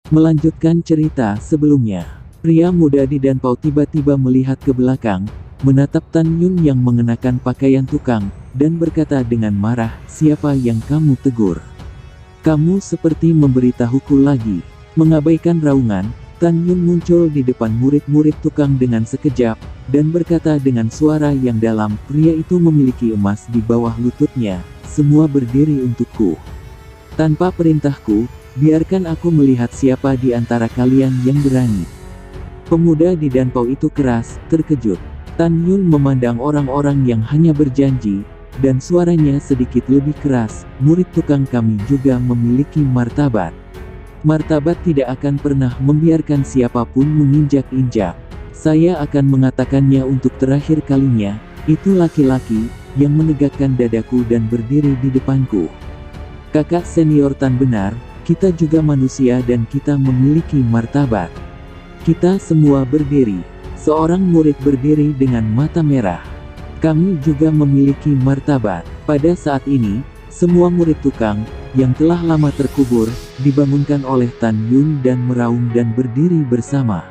Melanjutkan cerita sebelumnya, pria muda di Danpao tiba-tiba melihat ke belakang, menatap Tan Yun yang mengenakan pakaian tukang, dan berkata dengan marah, "Siapa yang kamu tegur? Kamu seperti memberitahuku lagi." Mengabaikan raungan, Tan Yun muncul di depan murid-murid tukang dengan sekejap, dan berkata dengan suara yang dalam, "Pria itu memiliki emas di bawah lututnya, semua berdiri untukku. Tanpa perintahku, biarkan aku melihat siapa di antara kalian yang berani." Pemuda di Danpao itu keras, terkejut. Tan Yun memandang orang-orang yang hanya berjanji, dan suaranya sedikit lebih keras, "Murid tukang kami juga memiliki martabat. Martabat tidak akan pernah membiarkan siapapun menginjak-injak. Saya akan mengatakannya untuk terakhir kalinya, itu laki-laki, yang menegakkan dadaku dan berdiri di depanku. Kakak senior Tan benar, kita juga manusia dan kita memiliki martabat. Kita semua berdiri." Seorang murid berdiri dengan mata merah. "Kami juga memiliki martabat." Pada saat ini, semua murid tukang, yang telah lama terkubur, dibangunkan oleh Tan Yun dan meraung dan berdiri bersama.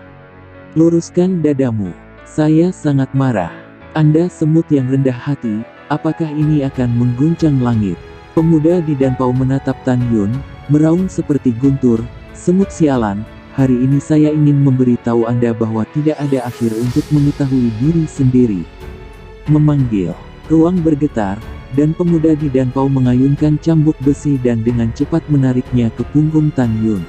"Luruskan dadamu. Saya sangat marah. Anda semut yang rendah hati, apakah ini akan mengguncang langit?" Pemuda di Danpao menatap Tan Yun, meraung seperti guntur, "Semut sialan, hari ini saya ingin memberitahu Anda bahwa tidak ada akhir untuk mengetahui diri sendiri." Memanggil. Ruang bergetar, dan pemuda di Danpao mengayunkan cambuk besi dan dengan cepat menariknya ke punggung Tan Yun.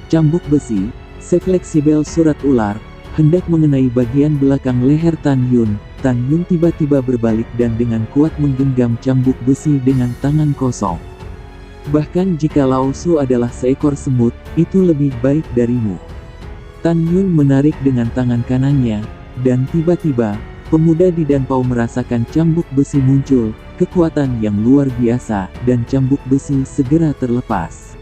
Cambuk besi, sefleksibel surat ular, hendak mengenai bagian belakang leher Tan Yun. Tan Yun tiba-tiba berbalik dan dengan kuat menggenggam cambuk besi dengan tangan kosong. "Bahkan jika Lao Su adalah seekor semut, itu lebih baik darimu." Tan Yun menarik dengan tangan kanannya, dan tiba-tiba, pemuda di Danpao merasakan cambuk besi muncul, kekuatan yang luar biasa, dan cambuk besi segera terlepas.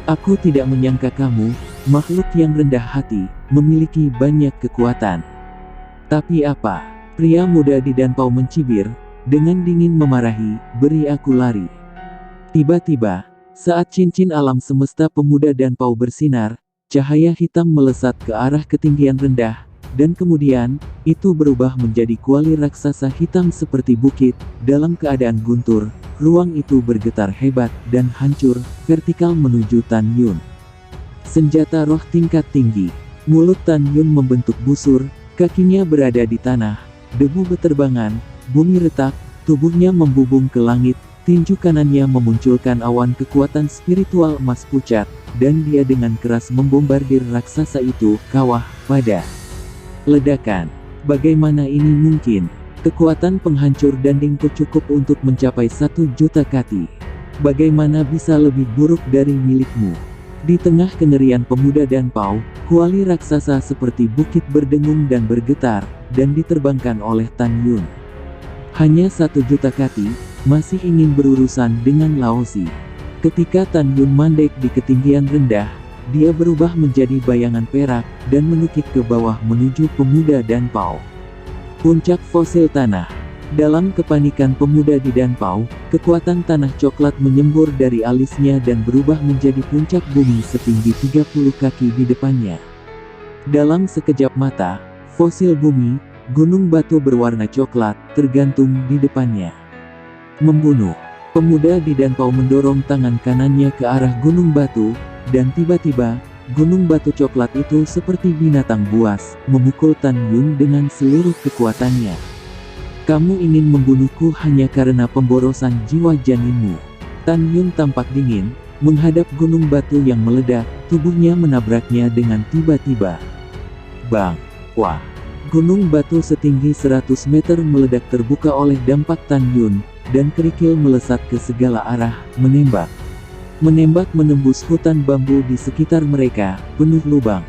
"Aku tidak menyangka kamu, makhluk yang rendah hati, memiliki banyak kekuatan. Tapi apa?" Pria muda di Danpao mencibir, dengan dingin memarahi, "Beri aku lari." Tiba-tiba, saat cincin alam semesta pemuda Danpao bersinar, cahaya hitam melesat ke arah ketinggian rendah, dan kemudian, itu berubah menjadi kuali raksasa hitam seperti bukit. Dalam keadaan guntur, ruang itu bergetar hebat, dan hancur, vertikal menuju Tan Yun. Senjata roh tingkat tinggi. Mulut Tan Yun membentuk busur, kakinya berada di tanah, debu beterbangan, bumi retak, tubuhnya membubung ke langit, tinju kanannya memunculkan awan kekuatan spiritual emas pucat, dan dia dengan keras membombardir raksasa itu, kawah, pada ledakan. Bagaimana ini mungkin? Kekuatan penghancur dandingku cukup untuk mencapai 1 juta kati. Bagaimana bisa lebih buruk dari milikmu? Di tengah kengerian pemuda Danpao, kuali raksasa seperti bukit berdengung dan bergetar, dan diterbangkan oleh Tan Yun. Hanya 1 juta kati, masih ingin berurusan dengan Laozi. Ketika Tan Yun mandek di ketinggian rendah, dia berubah menjadi bayangan perak, dan menukik ke bawah menuju pemuda Danpao. Puncak fosil tanah. Dalam kepanikan pemuda di Danpao, kekuatan tanah coklat menyembur dari alisnya dan berubah menjadi puncak bumi setinggi 30 kaki di depannya. Dalam sekejap mata, fosil bumi, gunung batu berwarna coklat, tergantung di depannya. Membunuh. Pemuda di Danpao mendorong tangan kanannya ke arah gunung batu, dan tiba-tiba, gunung batu coklat itu seperti binatang buas, memukul Tan Yun dengan seluruh kekuatannya. "Kamu ingin membunuhku hanya karena pemborosan jiwa janinmu." Tan Yun tampak dingin, menghadap gunung batu yang meledak, tubuhnya menabraknya dengan tiba-tiba. Bang! Wah! Gunung batu setinggi 100 meter meledak terbuka oleh dampak Tan Yun, dan kerikil melesat ke segala arah, menembak. Menembak menembus hutan bambu di sekitar mereka, penuh lubang.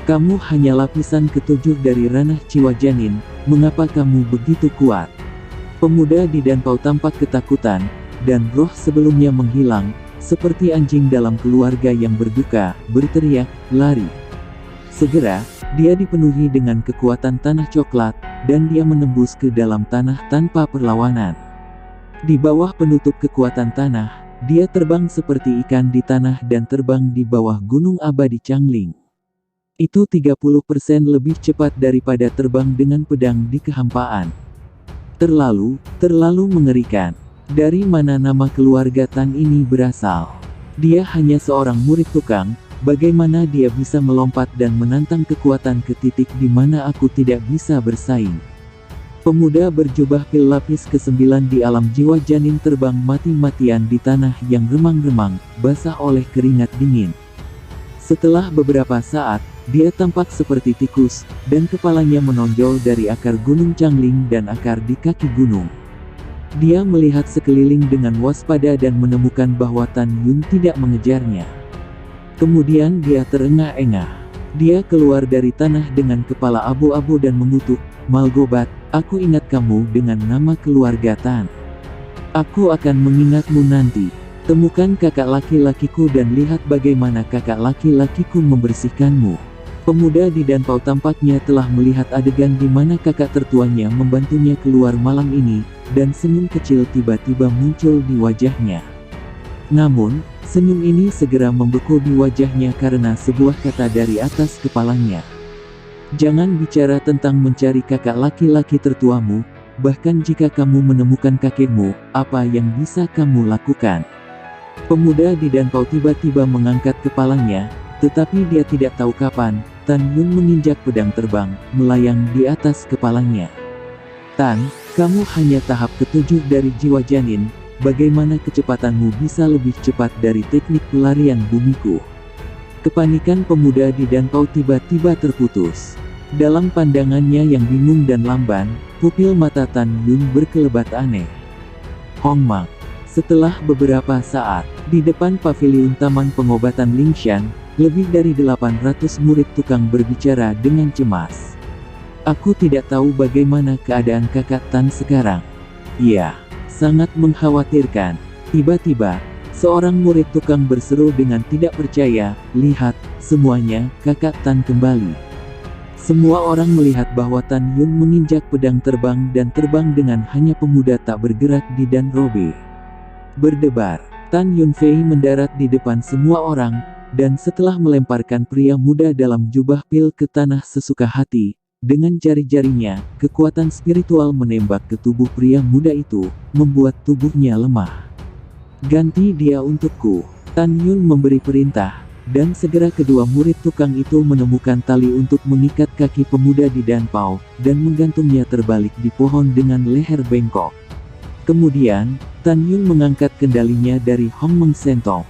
"Kamu hanya lapisan ketujuh dari ranah jiwa janin, mengapa kamu begitu kuat?" Pemuda di Danpao tampak ketakutan, dan roh sebelumnya menghilang, seperti anjing dalam keluarga yang berduka, berteriak, "Lari!" Segera, dia dipenuhi dengan kekuatan tanah coklat, dan dia menembus ke dalam tanah tanpa perlawanan. Di bawah penutup kekuatan tanah, dia terbang seperti ikan di tanah dan terbang di bawah gunung abadi Changling. Itu 30% lebih cepat daripada terbang dengan pedang di kehampaan. Terlalu mengerikan. Dari mana nama keluarga Tan ini berasal? Dia hanya seorang murid tukang, bagaimana dia bisa melompat dan menantang kekuatan ke titik di mana aku tidak bisa bersaing? Pemuda berjubah pil lapis ke-9 di alam jiwa janin terbang mati-matian di tanah yang remang-remang, basah oleh keringat dingin. Setelah beberapa saat, dia tampak seperti tikus, dan kepalanya menonjol dari akar gunung Changling dan akar di kaki gunung. Dia melihat sekeliling dengan waspada dan menemukan bahwa Tan Yun tidak mengejarnya. Kemudian dia terengah-engah. Dia keluar dari tanah dengan kepala abu-abu dan mengutuk, "Malgobat, aku ingat kamu dengan nama keluarga Tan. Aku akan mengingatmu nanti. Temukan kakak laki-lakiku dan lihat bagaimana kakak laki-lakiku membersihkanmu." Pemuda di danau tampaknya telah melihat adegan di mana kakak tertuanya membantunya keluar malam ini, dan senyum kecil tiba-tiba muncul di wajahnya. Namun, senyum ini segera membeku di wajahnya karena sebuah kata dari atas kepalanya. "Jangan bicara tentang mencari kakak laki-laki tertuamu, bahkan jika kamu menemukan kakekmu, apa yang bisa kamu lakukan?" Pemuda di danau tiba-tiba mengangkat kepalanya, tetapi dia tidak tahu kapan, Tan Yun menginjak pedang terbang, melayang di atas kepalanya. "Tan, kamu hanya tahap ke-7 dari jiwa janin, bagaimana kecepatanmu bisa lebih cepat dari teknik pelarian bumiku?" Kepanikan pemuda di danau tiba-tiba terputus. Dalam pandangannya yang bingung dan lamban, pupil mata Tan Yun berkelebat aneh. Hong Mak. Setelah beberapa saat, di depan paviliun Taman Pengobatan Lingshan, lebih dari 800 murid tukang berbicara dengan cemas. "Aku tidak tahu bagaimana keadaan kakak Tan sekarang. Iya, sangat mengkhawatirkan." Tiba-tiba, seorang murid tukang berseru dengan tidak percaya, "Lihat, semuanya, kakak Tan kembali." Semua orang melihat bahwa Tan Yun menginjak pedang terbang dan terbang dengan hanya pemuda tak bergerak di Danrobe. Berdebar, Tan Yun Fei mendarat di depan semua orang, dan setelah melemparkan pria muda dalam jubah pil ke tanah sesuka hati, dengan jari-jarinya, kekuatan spiritual menembak ke tubuh pria muda itu, membuat tubuhnya lemah. "Ganti dia untukku." Tan Yun memberi perintah, dan segera kedua murid tukang itu menemukan tali untuk mengikat kaki pemuda di danau, dan menggantungnya terbalik di pohon dengan leher bengkok. Kemudian, Tan Yun mengangkat kendalinya dari Hong Meng Sentong.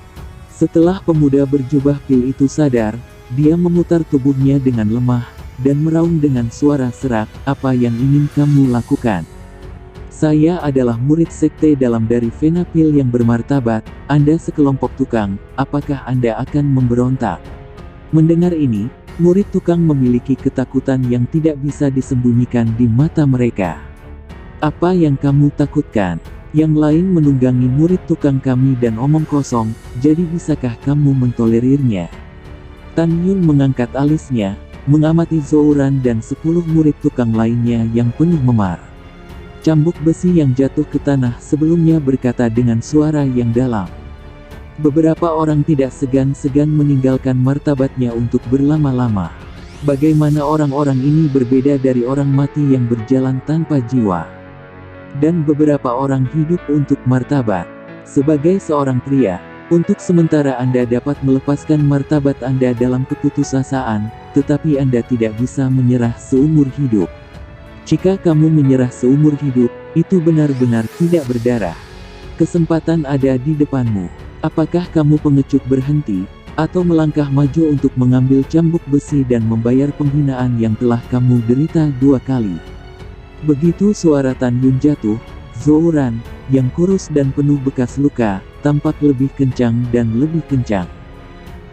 Setelah pemuda berjubah pil itu sadar, dia memutar tubuhnya dengan lemah, dan meraung dengan suara serak, "Apa yang ingin kamu lakukan? Saya adalah murid sekte dalam dari Vena Pil yang bermartabat, Anda sekelompok tukang, apakah Anda akan memberontak?" Mendengar ini, murid tukang memiliki ketakutan yang tidak bisa disembunyikan di mata mereka. "Apa yang kamu takutkan? Yang lain menunggangi murid tukang kami dan omong kosong, jadi bisakah kamu mentolerirnya?" Tan Yun mengangkat alisnya, mengamati Zouran dan 10 murid tukang lainnya yang penuh memar. Cambuk besi yang jatuh ke tanah sebelumnya berkata dengan suara yang dalam. Beberapa orang tidak segan-segan meninggalkan martabatnya untuk berlama-lama. Bagaimana orang-orang ini berbeda dari orang mati yang berjalan tanpa jiwa. Dan beberapa orang hidup untuk martabat. Sebagai seorang pria, untuk sementara Anda dapat melepaskan martabat Anda dalam keputusasaan, tetapi Anda tidak bisa menyerah seumur hidup. Jika kamu menyerah seumur hidup, itu benar-benar tidak berdarah. Kesempatan ada di depanmu. Apakah kamu pengecut berhenti, atau melangkah maju untuk mengambil cambuk besi dan membayar penghinaan yang telah kamu derita 2 kali? Begitu suara Tan Yun jatuh, Zouran, yang kurus dan penuh bekas luka, tampak lebih kencang dan lebih kencang.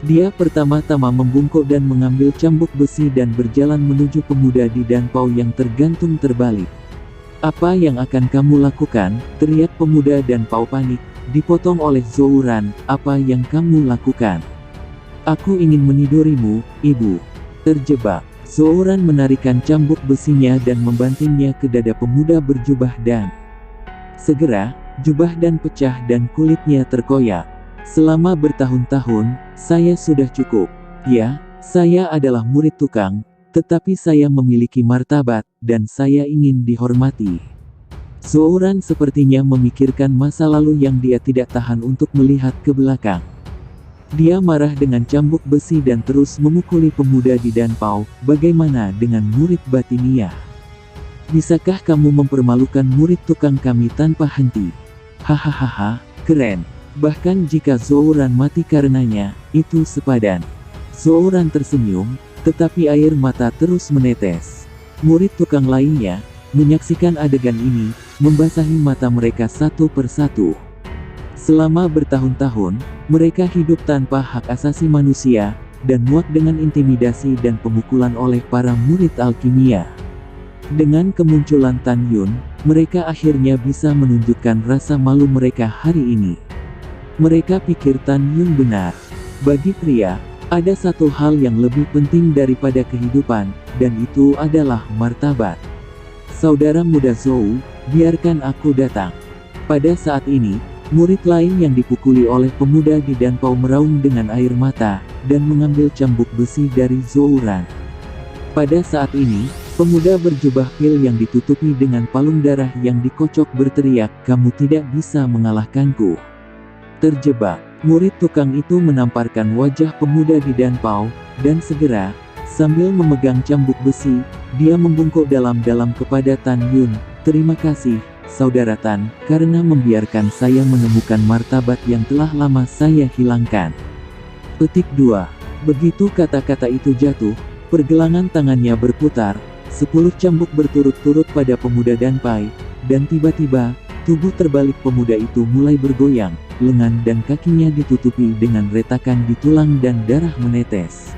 Dia pertama-tama membungkuk dan mengambil cambuk besi dan berjalan menuju pemuda di danau yang tergantung terbalik. "Apa yang akan kamu lakukan?" teriak pemuda danau panik, dipotong oleh Zouran. "Apa yang kamu lakukan?" "Aku ingin menidurimu, ibu." Terjebak, Zouran menarikan cambuk besinya dan membantingnya ke dada pemuda berjubah dan segera, jubah dan pecah dan kulitnya terkoyak. Selama bertahun-tahun, saya sudah cukup. Ya, saya adalah murid tukang, tetapi saya memiliki martabat, dan saya ingin dihormati. Zhouran sepertinya memikirkan masa lalu yang dia tidak tahan untuk melihat ke belakang. Dia marah dengan cambuk besi dan terus memukuli pemuda di Danpao. Bagaimana dengan murid Batinia? Bisakah kamu mempermalukan murid tukang kami tanpa henti? Hahaha, keren. Bahkan jika Zhouran mati karenanya, itu sepadan. Zhouran tersenyum, tetapi air mata terus menetes. Murid tukang lainnya, menyaksikan adegan ini, membasahi mata mereka satu persatu. Selama bertahun-tahun, mereka hidup tanpa hak asasi manusia, dan muak dengan intimidasi dan pemukulan oleh para murid alkimia. Dengan kemunculan Tan Yun, mereka akhirnya bisa menunjukkan rasa malu mereka hari ini. Mereka pikir Tan Yun benar. Bagi pria, ada satu hal yang lebih penting daripada kehidupan, dan itu adalah martabat. Saudara muda Zhou, biarkan aku datang. Pada saat ini, murid lain yang dipukuli oleh pemuda di Danpao meraung dengan air mata, dan mengambil cambuk besi dari Zhouran. Pada saat ini, pemuda berjubah pil yang ditutupi dengan palung darah yang dikocok berteriak, "Kamu tidak bisa mengalahkanku." Terjebak, murid tukang itu menamparkan wajah pemuda di Danpao, dan segera, sambil memegang cambuk besi, dia membungkuk dalam-dalam kepada Tan Yun. "Terima kasih, Saudara Tan, karena membiarkan saya menemukan martabat yang telah lama saya hilangkan." Petik 2. Begitu kata-kata itu jatuh, pergelangan tangannya berputar, 10 cambuk berturut-turut pada pemuda Danpai, dan tiba-tiba, tubuh terbalik pemuda itu mulai bergoyang, lengan dan kakinya ditutupi dengan retakan di tulang dan darah menetes.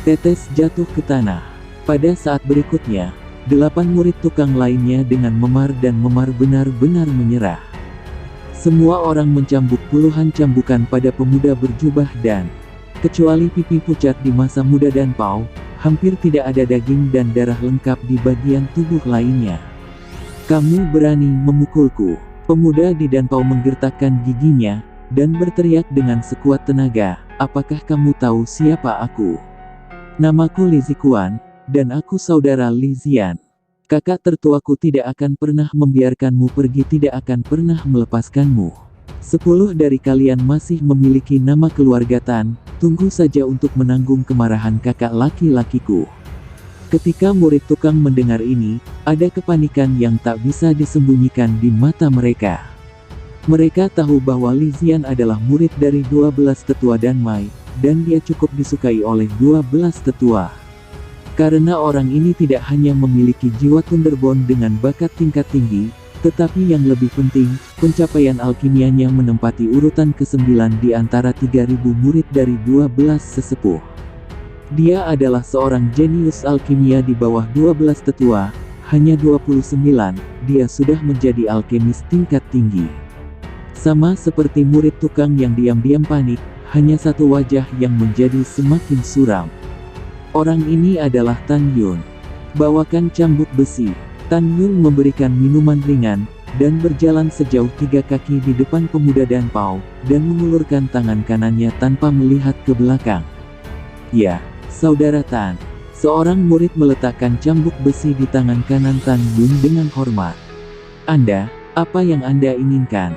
Tetes jatuh ke tanah. Pada saat berikutnya, 8 murid tukang lainnya dengan memar dan memar benar-benar menyerah. Semua orang mencambuk puluhan cambukan pada pemuda berjubah dan, kecuali pipi pucat di masa muda Danpao, hampir tidak ada daging dan darah lengkap di bagian tubuh lainnya. "Kamu berani memukulku?" Pemuda di Danpao menggertakkan giginya, dan berteriak dengan sekuat tenaga, "Apakah kamu tahu siapa aku? Namaku Li Zikuan, dan aku saudara Li Zian. Kakak tertuaku tidak akan pernah membiarkanmu pergi, tidak akan pernah melepaskanmu. 10 dari kalian masih memiliki nama keluarga Tan, tunggu saja untuk menanggung kemarahan kakak laki-lakiku." Ketika murid tukang mendengar ini, ada kepanikan yang tak bisa disembunyikan di mata mereka. Mereka tahu bahwa Li Zian adalah murid dari 12 tetua Danmai, dan dia cukup disukai oleh 12 tetua. Karena orang ini tidak hanya memiliki jiwa Thunderbound dengan bakat tingkat tinggi, tetapi yang lebih penting, pencapaian alkimianya menempati urutan ke-9 di antara 3.000 murid dari 12 sesepuh. Dia adalah seorang jenius alkimia di bawah 12 tetua, hanya 29, dia sudah menjadi alkemis tingkat tinggi. Sama seperti murid tukang yang diam-diam panik, hanya satu wajah yang menjadi semakin suram. Orang ini adalah Tan Yun. "Bawakan cambuk besi." Tan Yun memberikan minuman ringan, dan berjalan sejauh 3 kaki di depan pemuda Danpao, dan mengulurkan tangan kanannya tanpa melihat ke belakang. "Ya, Saudara Tan." Seorang murid meletakkan cambuk besi di tangan kanan Tan Yun dengan hormat. "Anda, apa yang Anda inginkan?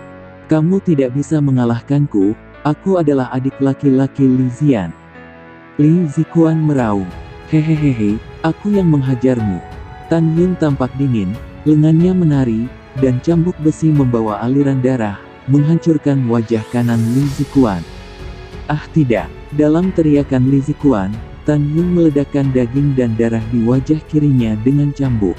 Kamu tidak bisa mengalahkanku, aku adalah adik laki-laki Li Zian." Li Zikuan meraung. "Hehehe, aku yang menghajarmu." Tan Yun tampak dingin, lengannya menari, dan cambuk besi membawa aliran darah, menghancurkan wajah kanan Li Zikuan. "Ah tidak!" Dalam teriakan Li Zikuan, Tan Yun meledakkan daging dan darah di wajah kirinya dengan cambuk.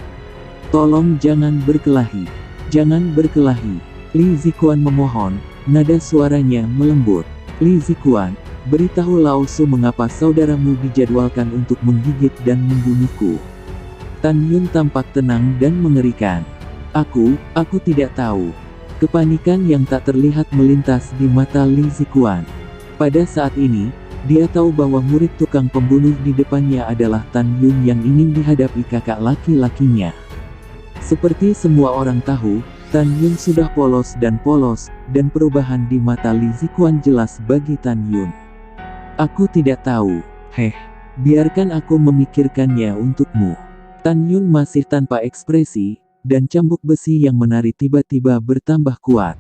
"Tolong jangan berkelahi. Jangan berkelahi." Li Zikuan memohon, nada suaranya melembut. "Li Zikuan, beritahu Lao Su mengapa saudaramu dijadwalkan untuk menggigit dan membunuhku." Tan Yun tampak tenang dan mengerikan. Aku tidak tahu." Kepanikan yang tak terlihat melintas di mata Li Zikuan. Pada saat ini, dia tahu bahwa murid tukang pembunuh di depannya adalah Tan Yun yang ingin dihadapi kakak laki-lakinya. Seperti semua orang tahu, Tan Yun sudah polos, dan perubahan di mata Li Ziquan jelas bagi Tan Yun. Aku tidak tahu. Biarkan aku memikirkannya untukmu. Tan Yun masih tanpa ekspresi, dan cambuk besi yang menari tiba-tiba bertambah kuat.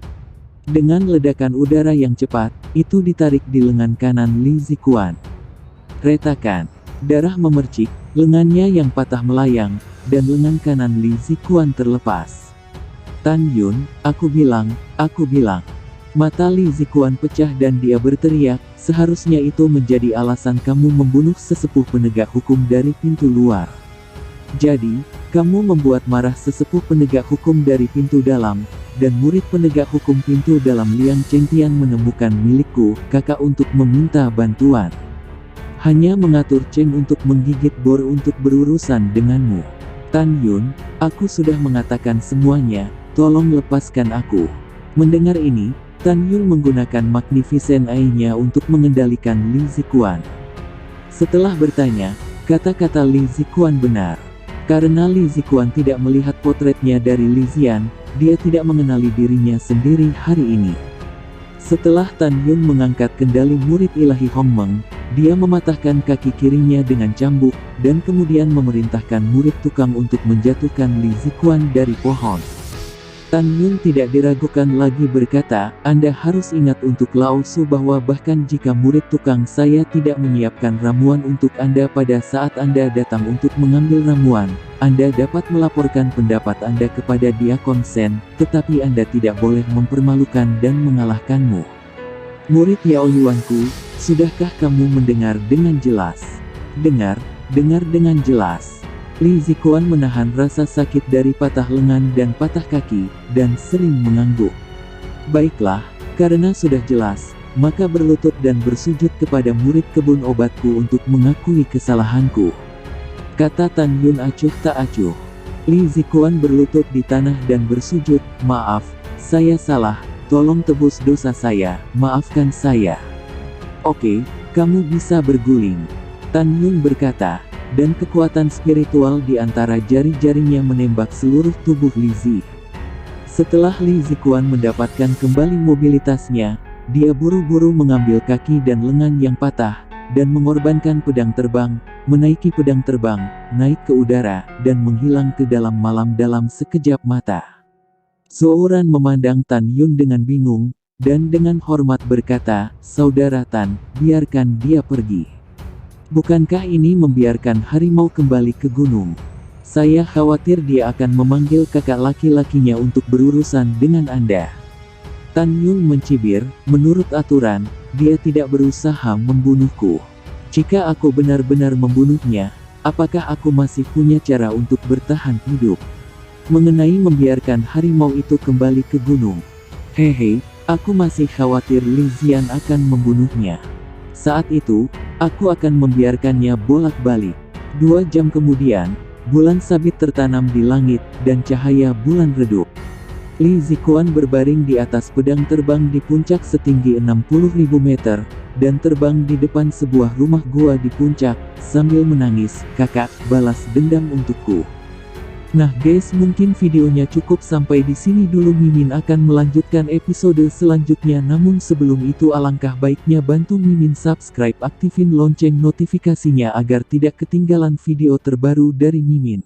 Dengan ledakan udara yang cepat, itu ditarik di lengan kanan Li Ziquan. Retakan. Darah memercik, lengannya yang patah melayang, dan lengan kanan Li Ziquan terlepas. Tan Yun, aku bilang. Mata Li Ziquan pecah dan dia berteriak, seharusnya itu menjadi alasan kamu membunuh sesepuh penegak hukum dari pintu luar. Jadi, kamu membuat marah sesepuh penegak hukum dari pintu dalam, dan murid penegak hukum pintu dalam Liang Chengtian menemukan milikku, kakak untuk meminta bantuan. Hanya mengatur Cheng untuk menggigit bor untuk berurusan denganmu. Tan Yun, aku sudah mengatakan semuanya, tolong lepaskan aku. Mendengar ini, Tan Yun menggunakan Magnificent Eye-nya untuk mengendalikan Li Ziquan. Setelah bertanya, kata-kata Li Ziquan benar. Karena Li Ziquan tidak melihat potretnya dari Li Zian, dia tidak mengenali dirinya sendiri hari ini. Setelah Tan Yun mengangkat kendali murid ilahi Hong Meng, dia mematahkan kaki kirinya dengan cambuk, dan kemudian memerintahkan murid tukang untuk menjatuhkan Li Ziquan dari pohon. Tan Yun tidak diragukan lagi berkata, Anda harus ingat untuk Lao Su bahwa bahkan jika murid tukang saya tidak menyiapkan ramuan untuk Anda pada saat Anda datang untuk mengambil ramuan, Anda dapat melaporkan pendapat Anda kepada Diakon Sen, tetapi Anda tidak boleh mempermalukan dan mengalahkanmu. Murid Yao Yuanku, sudahkah kamu mendengar dengan jelas? Dengar dengan jelas. Li Ziquan menahan rasa sakit dari patah lengan dan patah kaki, dan sering mengangguk. Baiklah, karena sudah jelas, maka berlutut dan bersujud kepada murid kebun obatku untuk mengakui kesalahanku. Kata Tan Yun acuh tak acuh. Li Ziquan berlutut di tanah dan bersujud, maaf, saya salah, tolong tebus dosa saya, maafkan saya. Oke, kamu bisa berguling. Tan Yun berkata. Dan kekuatan spiritual di antara jari-jarinya menembak seluruh tubuh Li Zi. Setelah Li Ziquan mendapatkan kembali mobilitasnya, dia buru-buru mengambil kaki dan lengan yang patah, dan mengorbankan pedang terbang, menaiki pedang terbang, naik ke udara, dan menghilang ke dalam malam dalam sekejap mata. Zhou Ran memandang Tan Yun dengan bingung, dan dengan hormat berkata, Saudara Tan, biarkan dia pergi. Bukankah ini membiarkan harimau kembali ke gunung? Saya khawatir dia akan memanggil kakak laki-lakinya untuk berurusan dengan Anda. Tan Yun mencibir, menurut aturan, dia tidak berusaha membunuhku. Jika aku benar-benar membunuhnya, apakah aku masih punya cara untuk bertahan hidup? Mengenai membiarkan harimau itu kembali ke gunung. Aku masih khawatir Li Zian akan membunuhnya. Saat itu, aku akan membiarkannya bolak-balik. 2 jam kemudian, bulan sabit tertanam di langit, dan cahaya bulan redup. Li Ziquan berbaring di atas pedang terbang di puncak setinggi 60.000 meter, dan terbang di depan sebuah rumah gua di puncak, sambil menangis, kakak, balas dendam untukku. Nah guys, mungkin videonya cukup sampai di sini dulu. Mimin akan melanjutkan episode selanjutnya, namun sebelum itu alangkah baiknya bantu Mimin subscribe, aktifin lonceng notifikasinya agar tidak ketinggalan video terbaru dari Mimin.